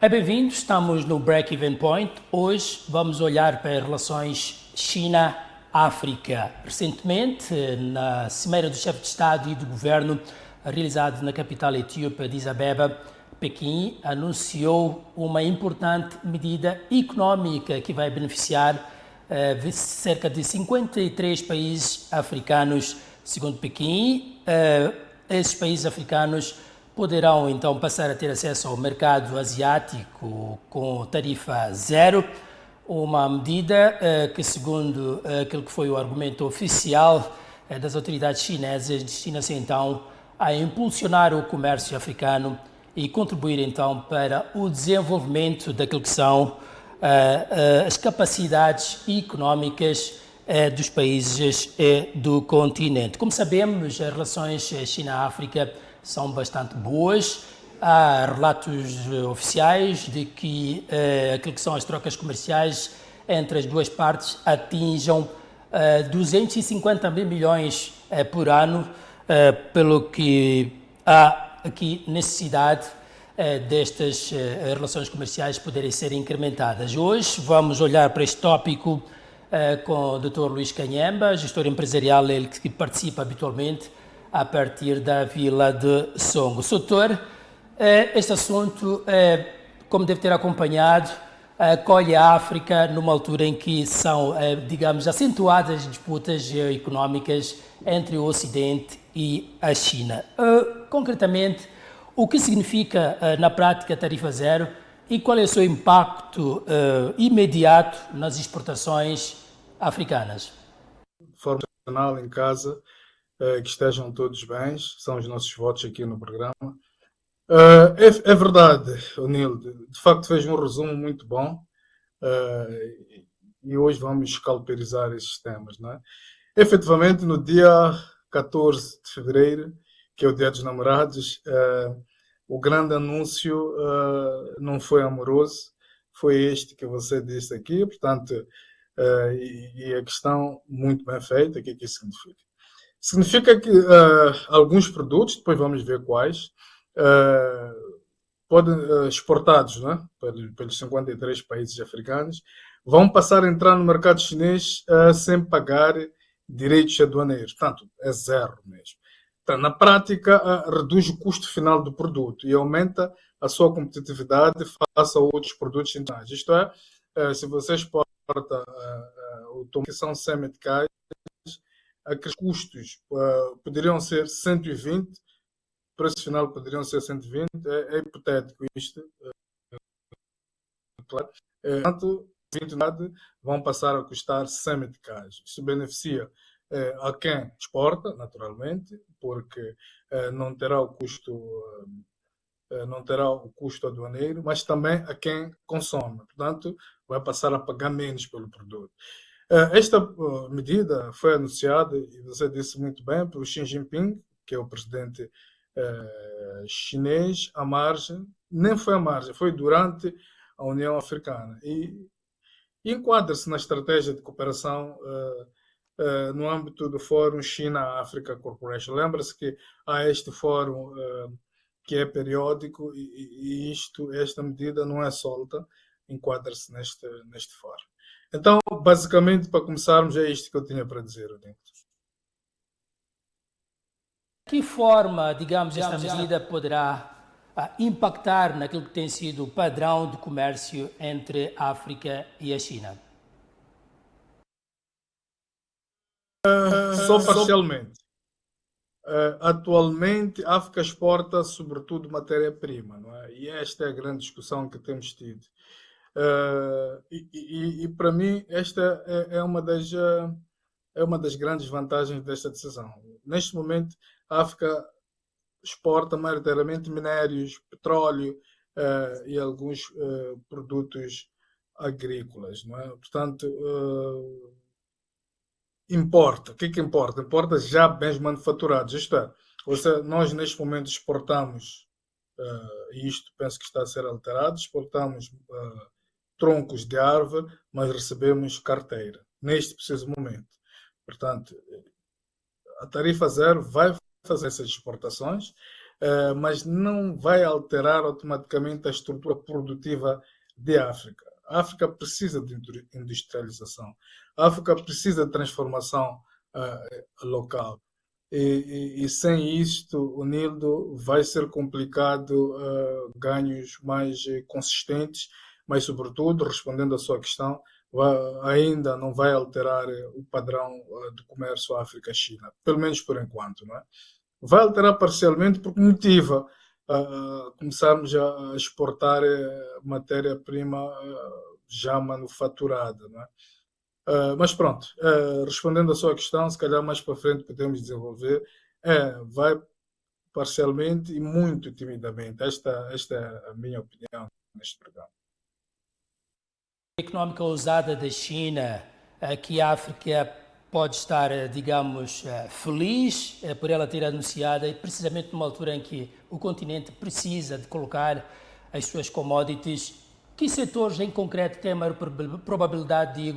Bem-vindos, estamos no Break-Even Point. Hoje vamos olhar para as relações China-África. Recentemente, na Cimeira do Chefe de Estado e de Governo, realizada na capital etíope, Addis Abeba, Pequim anunciou uma importante medida económica que vai beneficiar cerca de 53 países africanos. Segundo Pequim, esses países africanos poderão então passar a ter acesso ao mercado asiático com tarifa zero, uma medida que, segundo aquilo que foi o argumento oficial das autoridades chinesas, destina-se então a impulsionar o comércio africano e contribuir então para o desenvolvimento daquilo que são as capacidades económicas dos países do continente. Como sabemos, as relações China-África são bastante boas. Há relatos oficiais de que aquilo que são as trocas comerciais entre as duas partes atinjam 250 mil milhões por ano, pelo que há aqui necessidade destas relações comerciais poderem ser incrementadas. Hoje vamos olhar para este tópico com o Dr. Luís Canhemba, gestor empresarial, ele que participa habitualmente a partir da Vila de Songo. Soutor, este assunto, como deve ter acompanhado, acolhe a África numa altura em que são, digamos, acentuadas disputas geoeconómicas entre o Ocidente e a China. Concretamente, o que significa na prática a tarifa zero e qual é o seu impacto imediato nas exportações africanas? Formal em casa, que estejam todos bem, são os nossos votos aqui no programa. É verdade, Nildo, de facto fez um resumo muito bom e hoje vamos escalpelizar esses temas, não é? Efetivamente, no dia 14 de fevereiro, que é o Dia dos Namorados, o grande anúncio não foi amoroso, foi este que você disse aqui, portanto, e a questão muito bem feita, o que é que isso significa? Significa que alguns produtos, depois vamos ver quais, podem exportados, né, pelos 53 países africanos, vão passar a entrar no mercado chinês sem pagar direitos aduaneiros. Portanto, é zero mesmo. Então, na prática, reduz o custo final do produto e aumenta a sua competitividade face a outros produtos internacionais. Isto é, se você exporta o tomate, que são semi-medicais, aqueles custos poderiam ser 120, o preço final poderiam ser 120, é hipotético isto, claro. Portanto, 20 vão passar a custar 100 meticais. Isso beneficia a quem exporta, naturalmente, porque não terá o custo aduaneiro, mas também a quem consome. Portanto, vai passar a pagar menos pelo produto. Esta medida foi anunciada, e você disse muito bem, pelo Xi Jinping, que é o presidente chinês, à margem, nem foi à margem, foi durante a União Africana. E enquadra-se na estratégia de cooperação no âmbito do Fórum China-África Corporation. Lembra-se que há este fórum que é periódico e esta medida não é solta, enquadra-se neste fórum. Então, basicamente, para começarmos, é isto que eu tinha para dizer. De que forma, digamos, esta medida poderá impactar naquilo que tem sido o padrão de comércio entre a África e a China? Só parcialmente. Atualmente, a África exporta, sobretudo, matéria-prima, não é? E esta é a grande discussão que temos tido. E para mim esta é uma das grandes vantagens desta decisão. Neste momento a África exporta maioritariamente minérios, petróleo e alguns produtos agrícolas, não é? Portanto, importa. O que é que importa? Importa já bens manufaturados. Isto é, nós neste momento exportamos, e isto penso que está a ser alterado, exportamos troncos de árvore, mas recebemos carteira, neste preciso momento. Portanto, a tarifa zero vai fazer essas exportações, mas não vai alterar automaticamente a estrutura produtiva de África. A África precisa de industrialização. A África precisa de transformação local. E sem isto, o Nildo, vai ser complicado ganhos mais consistentes, mas, sobretudo, respondendo à sua questão, ainda não vai alterar o padrão do comércio África-China, pelo menos por enquanto, não é? Vai alterar parcialmente porque motiva começarmos a exportar matéria-prima já manufaturada, não é? Mas pronto, respondendo à sua questão, se calhar mais para frente podemos desenvolver, vai parcialmente e muito timidamente. Esta é a minha opinião neste programa. A económica ousada da China, que a África pode estar, digamos, feliz por ela ter anunciado, precisamente numa altura em que o continente precisa de colocar as suas commodities. Que setores em concreto têm a maior probabilidade,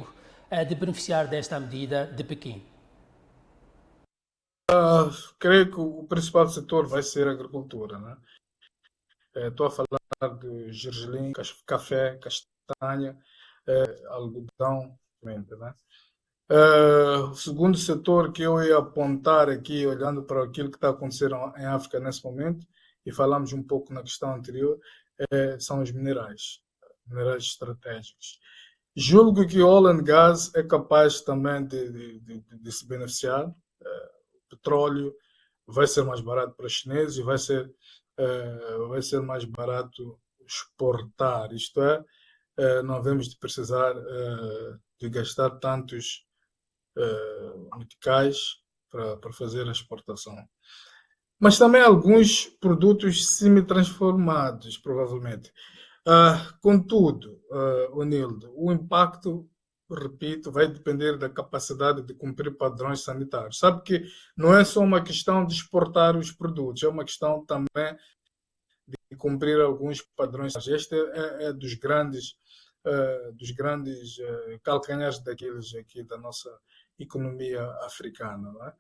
de beneficiar desta medida de Pequim? Creio que o principal setor vai ser a agricultura, né? Estou a falar de gergelim, café, castanha, algodão, né? O segundo setor que eu ia apontar aqui, olhando para aquilo que está acontecendo em África nesse momento, e falamos um pouco na questão anterior, são os minerais estratégicos. Julgo que o oil and gas é capaz também de se beneficiar. O petróleo vai ser mais barato para os chineses e vai ser mais barato exportar. Isto é, não havemos de precisar de gastar tantos meticais para fazer a exportação. Mas também alguns produtos semi-transformados, provavelmente. Contudo, Onildo, o impacto, repito, vai depender da capacidade de cumprir padrões sanitários. Sabe que não é só uma questão de exportar os produtos, é uma questão também de cumprir alguns padrões. Este é dos grandes calcanhares daqueles aqui da nossa economia africana, não é?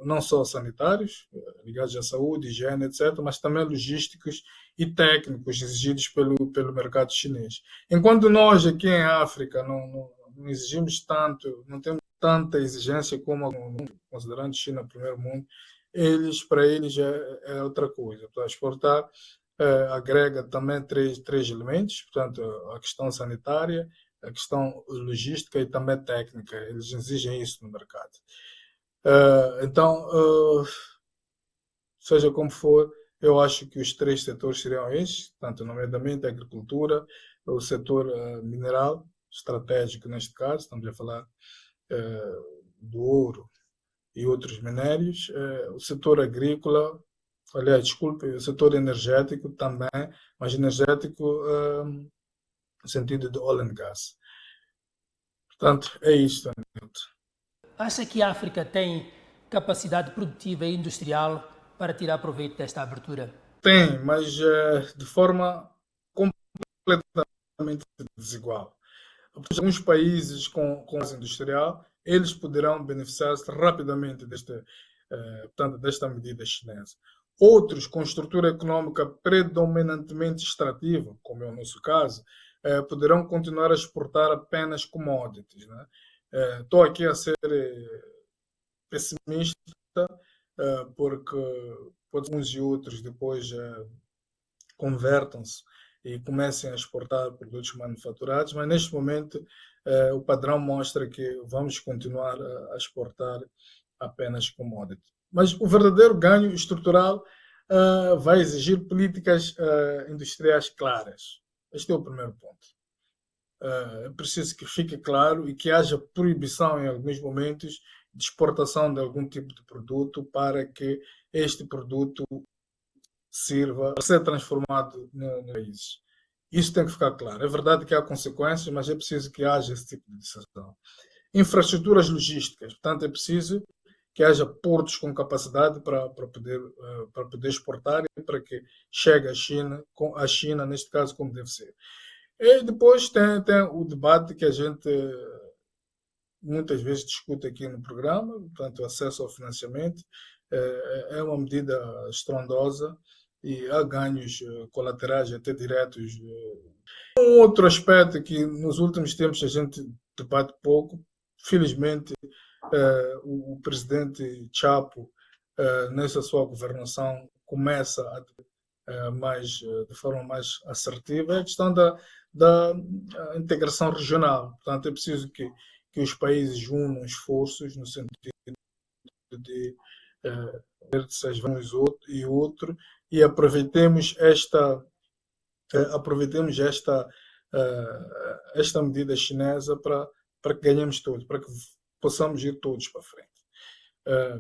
Não só sanitários, ligados à saúde, higiene, etc., mas também logísticos e técnicos exigidos pelo mercado chinês. Enquanto nós aqui em África não exigimos tanto, não temos tanta exigência como considerando China primeiro mundo, para eles é outra coisa. Para exportar, agrega também três elementos, portanto, a questão sanitária, a questão logística e também técnica. Eles exigem isso no mercado. Então, seja como for, eu acho que os três setores seriam estes, tanto nomeadamente a agricultura, o setor mineral, estratégico neste caso, estamos a falar do ouro e outros minérios, o setor agrícola, aliás, desculpe, o setor energético também, mas energético no sentido de oil and gas. Portanto, é isto, Nilton. Acha que a África tem capacidade produtiva e industrial para tirar proveito desta abertura? Tem, mas de forma completamente desigual. Alguns países com base industrial, eles poderão beneficiar-se rapidamente desta medida chinesa. Outros, com estrutura econômica predominantemente extrativa, como é o nosso caso, poderão continuar a exportar apenas commodities, né? Estou aqui a ser pessimista, porque uns e outros depois convertam-se e comecem a exportar produtos manufaturados, mas neste momento o padrão mostra que vamos continuar a exportar apenas commodity. Mas o verdadeiro ganho estrutural vai exigir políticas industriais claras. Este é o primeiro ponto. É preciso que fique claro e que haja proibição em alguns momentos de exportação de algum tipo de produto para que este produto sirva para ser transformado no país. Isso tem que ficar claro. É verdade que há consequências, mas é preciso que haja esse tipo de decisão. Infraestruturas logísticas. Portanto, é preciso que haja portos com capacidade para poder exportar e para que chegue à China, neste caso, como deve ser. E depois tem o debate que a gente muitas vezes discute aqui no programa, portanto, o acesso ao financiamento é uma medida estrondosa e há ganhos colaterais, até diretos. Um outro aspecto que nos últimos tempos a gente debate pouco, felizmente, o presidente Chapo, nessa sua governação, começa de forma mais assertiva, é a questão da integração regional. Portanto, é preciso que os países unam esforços no sentido de e outro e aproveitemos esta medida chinesa para que ganhemos todos, para que possamos ir todos para frente.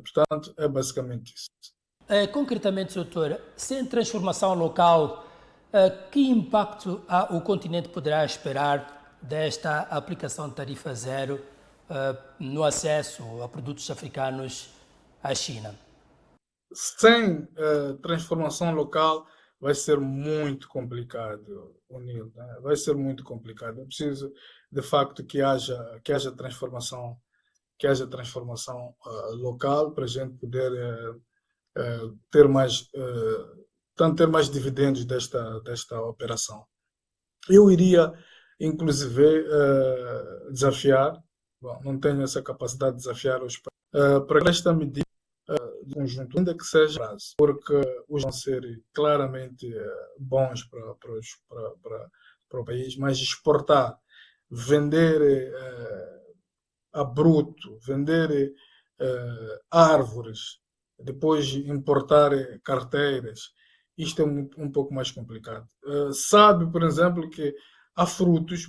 Portanto, é basicamente isso. Concretamente, doutor, sem transformação local, que impacto o continente poderá esperar desta aplicação de tarifa zero no acesso a produtos africanos à China? Sem transformação local vai ser muito complicado, Nilo, né? Vai ser muito complicado. É preciso, de facto, que haja transformação local para a gente poder ter mais, ter mais dividendos desta operação. Eu iria, inclusive, desafiar, bom, não tenho essa capacidade de desafiar os para que esta medida de conjunto, ainda que seja prazo, porque os vão ser claramente bons para o país, mas exportar, vender a bruto, vender árvores, depois importar carteiras, isto é um pouco mais complicado. Sabe, por exemplo, que há frutos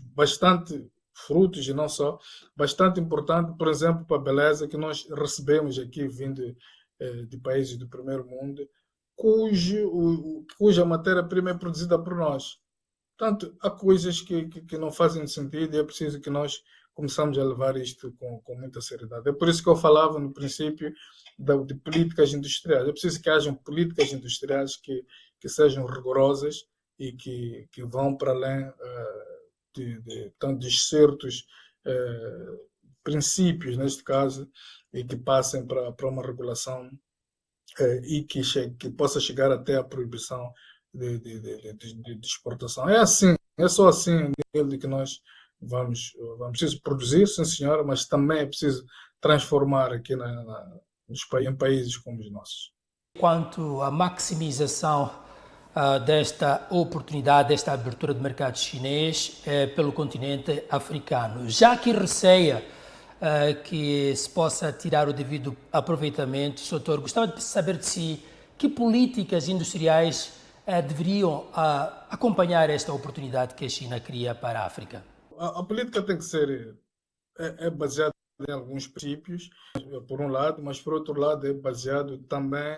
e não só, bastante importante, por exemplo, para a beleza que nós recebemos aqui vindo de países do primeiro mundo, cuja matéria-prima é produzida por nós. Portanto, há coisas que não fazem sentido e é preciso que nós começamos a levar isto com muita seriedade. É por isso que eu falava no princípio de políticas industriais. É preciso que hajam políticas industriais que sejam rigorosas e que vão para além portanto, de certos princípios, neste caso, e que passem para uma regulação e que possa chegar até a proibição de exportação. É assim, é só assim de que nós vamos preciso produzir, sim senhora, mas também é preciso transformar aqui em países como os nossos. Quanto à maximização desta oportunidade, desta abertura de mercado chinês pelo continente africano, já que receia que se possa tirar o devido aproveitamento, doutor, gostava de saber de si que políticas industriais deveriam acompanhar esta oportunidade que a China cria para a África. A política tem que ser baseada em alguns princípios, por um lado, mas por outro lado é baseado também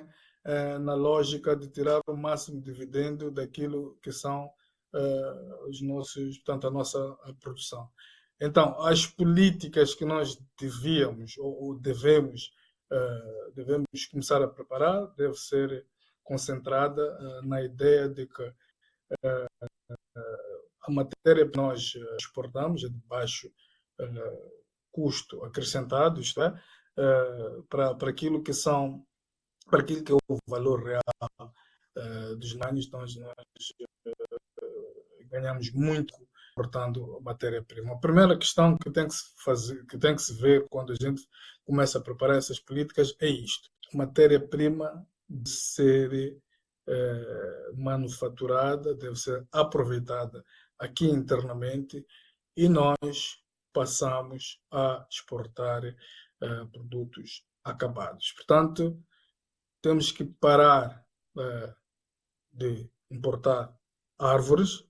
na lógica de tirar o máximo de dividendo daquilo que são portanto, a nossa produção. Então, as políticas que nós devíamos ou devemos começar a preparar deve ser concentrada na ideia de que a matéria que nós exportamos é de baixo custo acrescentado, isto é, para aquilo que é o valor real dos ganhos, nós ganhamos muito exportando matéria-prima. A primeira questão que tem que se ver quando a gente começa a preparar essas políticas é isto: matéria-prima de ser manufaturada, deve ser aproveitada aqui internamente e nós passamos a exportar produtos acabados. Portanto, temos que parar de importar árvores,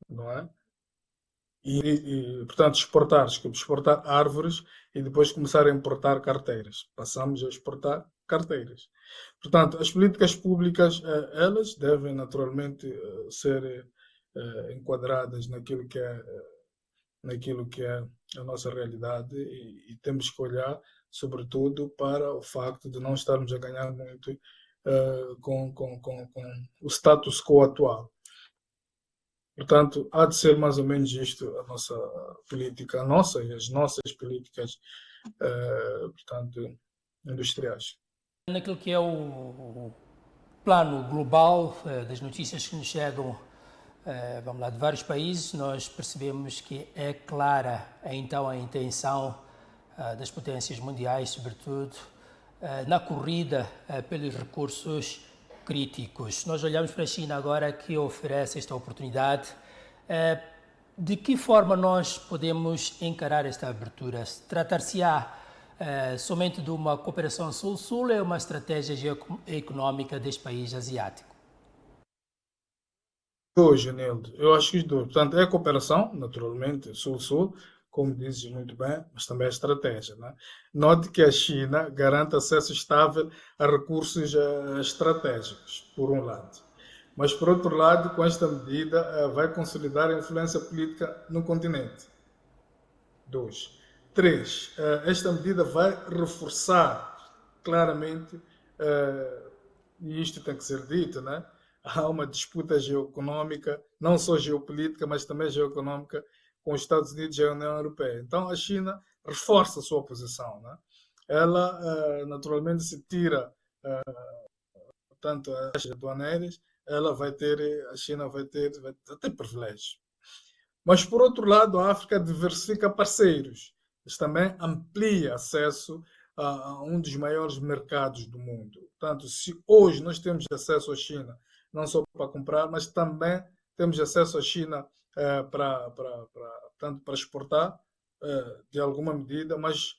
não é? Portanto, exportar árvores e depois começar a importar carteiras. Passamos a exportar carteiras. Portanto, as políticas públicas, elas devem naturalmente ser enquadradas naquilo que é a nossa realidade e temos que olhar, sobretudo, para o facto de não estarmos a ganhar muito com o status quo atual. Portanto, há de ser mais ou menos isto a nossa política, a nossa e as nossas políticas, portanto, industriais. Naquilo que é o plano global das notícias que nos chegam, vamos lá, de vários países, nós percebemos que é clara então a intenção das potências mundiais, sobretudo na corrida pelos recursos críticos. Nós olhamos para a China agora que oferece esta oportunidade. De que forma nós podemos encarar esta abertura? Tratar-se-á somente de uma cooperação Sul-Sul ou é uma estratégia geoeconómica deste país asiático? Dois, Nildo. Eu acho que os dois. Portanto, é cooperação, naturalmente, Sul-Sul, como dizes muito bem, mas também é estratégia. Né? Note que a China garante acesso estável a recursos estratégicos, por um lado. Mas, por outro lado, com esta medida, vai consolidar a influência política no continente. Dois. Três, esta medida vai reforçar claramente, e isto tem que ser dito, né? Há uma disputa geoeconómica, não só geopolítica, mas também geoeconómica com os Estados Unidos e a União Europeia. Então a China reforça a sua posição. Né? Ela, naturalmente, se tira, portanto, as taxas aduaneiras, a China vai ter privilégios. Mas, por outro lado, a África diversifica parceiros. Mas também amplia acesso a um dos maiores mercados do mundo. Portanto, se hoje nós temos acesso à China, não só para comprar, mas também temos acesso à China tanto para exportar, de alguma medida, mas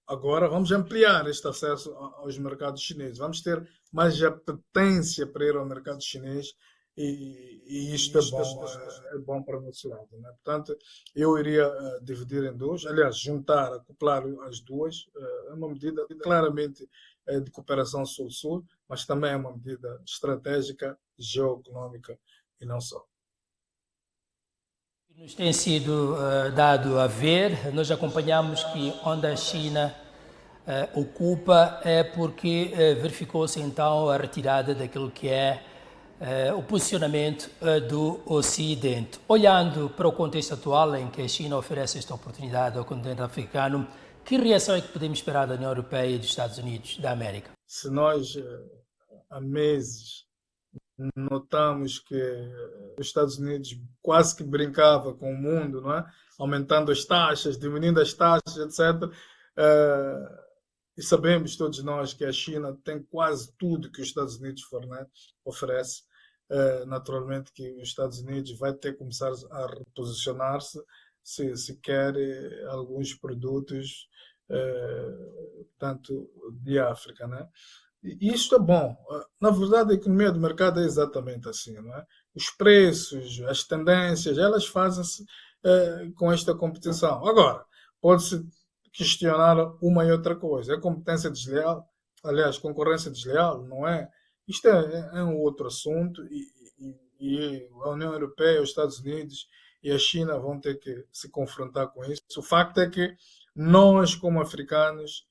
agora vamos ampliar este acesso aos mercados chineses. Vamos ter mais apetência para ir ao mercado chinês e isto é bom para o nosso lado. Né? Portanto, eu iria dividir em dois, aliás, juntar, acoplar as duas, é uma medida claramente de cooperação Sul-Sul, mas também é uma medida estratégica, geoeconómica e não só. Nos tem sido dado a ver, nós acompanhamos que onde a China ocupa é porque verificou-se então a retirada daquilo que é o posicionamento do Ocidente. Olhando para o contexto atual em que a China oferece esta oportunidade ao continente africano, que reação é que podemos esperar da União Europeia e dos Estados Unidos da América? Se nós há meses notamos que os Estados Unidos quase que brincava com o mundo, não é? Aumentando as taxas, diminuindo as taxas, etc. E sabemos todos nós que a China tem quase tudo que os Estados Unidos oferece. Naturalmente que os Estados Unidos vai ter que começar a reposicionar-se se quer alguns produtos, portanto, de África, né? E isto é bom. Na verdade, a economia do mercado é exatamente assim, não é? Os preços, as tendências, elas fazem-se com esta competição. Agora, pode-se questionar uma e outra coisa. É competência desleal? Aliás, concorrência desleal, não é? Isto é um outro assunto e a União Europeia, os Estados Unidos e a China vão ter que se confrontar com isso. O facto é que nós, como africanos,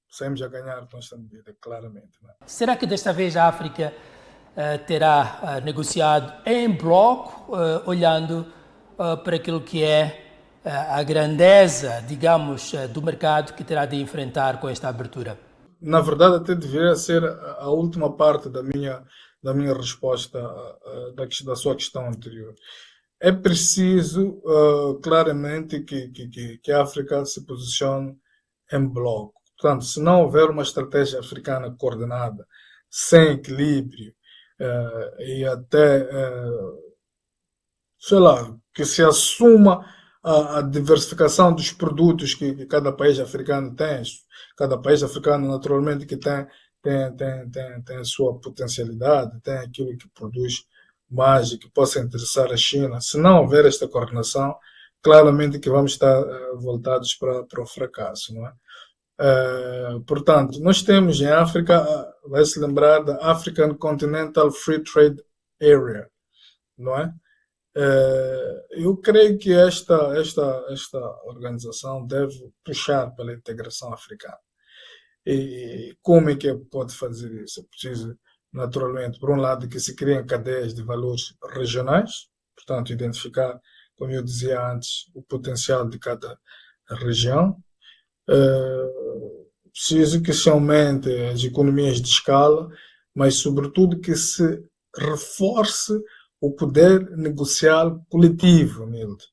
saímos a ganhar com esta medida, claramente. Não é? Será que desta vez a África terá negociado em bloco, olhando para aquilo que é a grandeza, digamos, do mercado que terá de enfrentar com esta abertura? Na verdade, até deveria ser a última parte da minha resposta da sua questão anterior. É preciso, claramente, que a África se posicione em bloco. Portanto, se não houver uma estratégia africana coordenada, sem equilíbrio, e até, sei lá, que se assuma a diversificação dos produtos que cada país africano tem. Cada país africano, naturalmente, que tem a sua potencialidade, tem aquilo que produz mais e que possa interessar a China. Se não houver esta coordenação, claramente que vamos estar voltados para o fracasso, não é? Portanto, nós temos em África, vai-se lembrar da African Continental Free Trade Area, não é? Eu creio que esta organização deve puxar pela integração africana. E como é que pode fazer isso? É preciso naturalmente, por um lado, que se criem cadeias de valores regionais, portanto, identificar, como eu dizia antes, o potencial de cada região. Preciso que se aumente as economias de escala, mas, sobretudo, que se reforce o poder negocial coletivo, Nilde.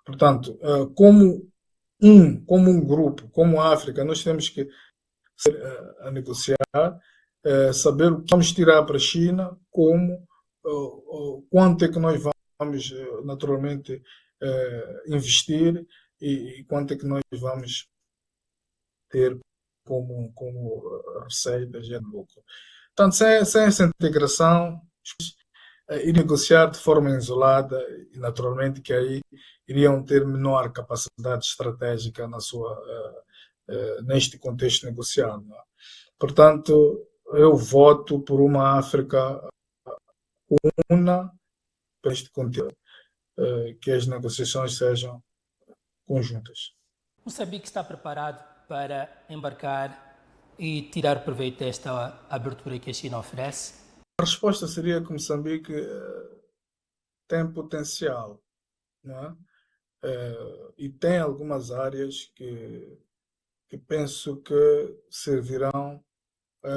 Portanto, como um grupo, como a África, nós temos que a negociar, saber o que vamos tirar para a China, como, quanto é que nós vamos naturalmente investir e quanto é que nós vamos ter como receita de lucro. Portanto, sem essa integração, e negociar de forma isolada, e naturalmente que aí iriam ter menor capacidade estratégica neste contexto negocial. Não é? Portanto, eu voto por uma África una para este contexto, que as negociações sejam conjuntas. Moçambique está preparado para embarcar e tirar proveito desta abertura que a China oferece? A resposta seria que Moçambique tem potencial, não é? E tem algumas áreas que penso que servirão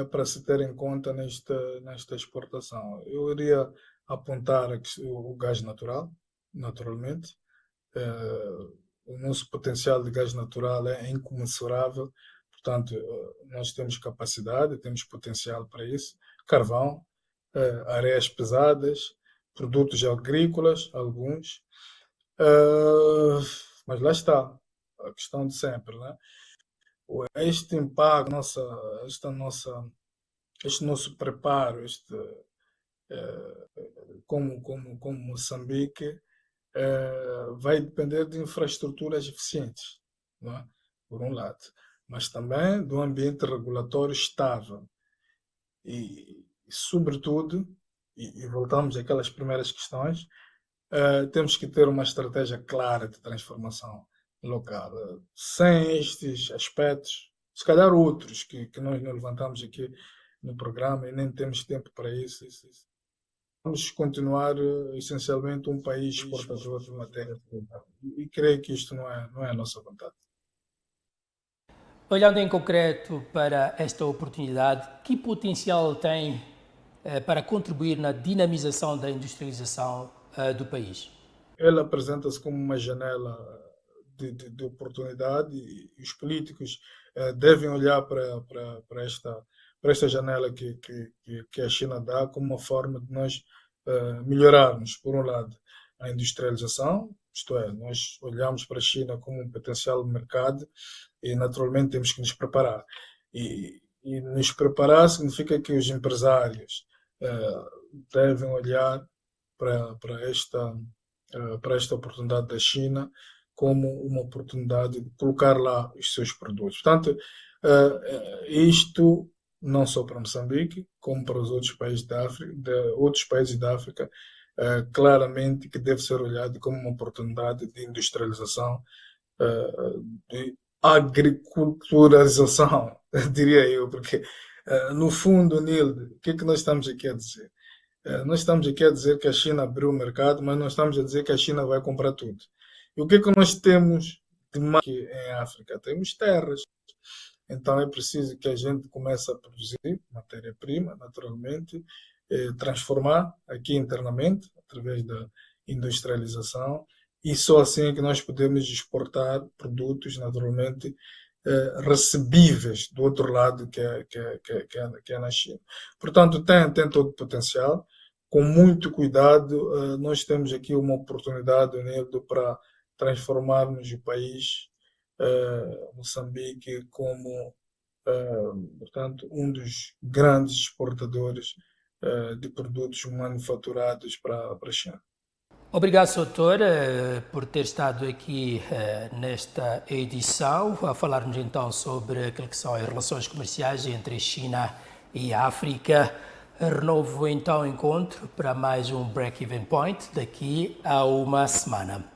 para se ter em conta nesta exportação. Eu iria apontar o gás natural, naturalmente. O nosso potencial de gás natural é incomensurável, portanto, nós temos capacidade, temos potencial para isso. Carvão, areias pesadas, produtos agrícolas, alguns. Mas lá está, a questão de sempre, né? Este impacto, este nosso preparo, como Moçambique, vai depender de infraestruturas eficientes, não é? Por um lado, mas também de um ambiente regulatório estável sobretudo, e voltamos àquelas primeiras questões, temos que ter uma estratégia clara de transformação local. Sem estes aspectos, se calhar outros que nós não levantamos aqui no programa e nem temos tempo para isso. Vamos continuar essencialmente um país exportador de matéria-prima. E creio que isto não é a nossa vontade. Olhando em concreto para esta oportunidade, que potencial tem para contribuir na dinamização da industrialização do país? Ela apresenta-se como uma janela de oportunidade e os políticos devem olhar para esta janela que a China dá como uma forma de nós melhorarmos, por um lado, a industrialização, isto é, nós olhamos para a China como um potencial mercado e naturalmente temos que nos preparar. E nos preparar significa que os empresários devem olhar para esta oportunidade da China como uma oportunidade de colocar lá os seus produtos. Portanto, isto não só para Moçambique, como para os outros países da África, claramente que deve ser olhado como uma oportunidade de industrialização, de agriculturalização, diria eu, porque no fundo, Nilde, o que é que nós estamos aqui a dizer? Nós estamos aqui a dizer que a China abriu o mercado, mas não estamos a dizer que a China vai comprar tudo. E o que é que nós temos de mais aqui em África? Temos terras. Então é preciso que a gente comece a produzir matéria-prima, naturalmente, transformar aqui internamente, através da industrialização, e só assim é que nós podemos exportar produtos, naturalmente, recebíveis do outro lado, que é na China. Portanto, tem todo o potencial. Com muito cuidado, nós temos aqui uma oportunidade, Nildo, para transformarmos o país, Moçambique, como, portanto, um dos grandes exportadores de produtos manufaturados para a China. Obrigado, doutor, por ter estado aqui nesta edição, a falar-nos então sobre aquilo que são as relações comerciais entre a China e a África. Renovo então o encontro para mais um Break-Even Point daqui a uma semana.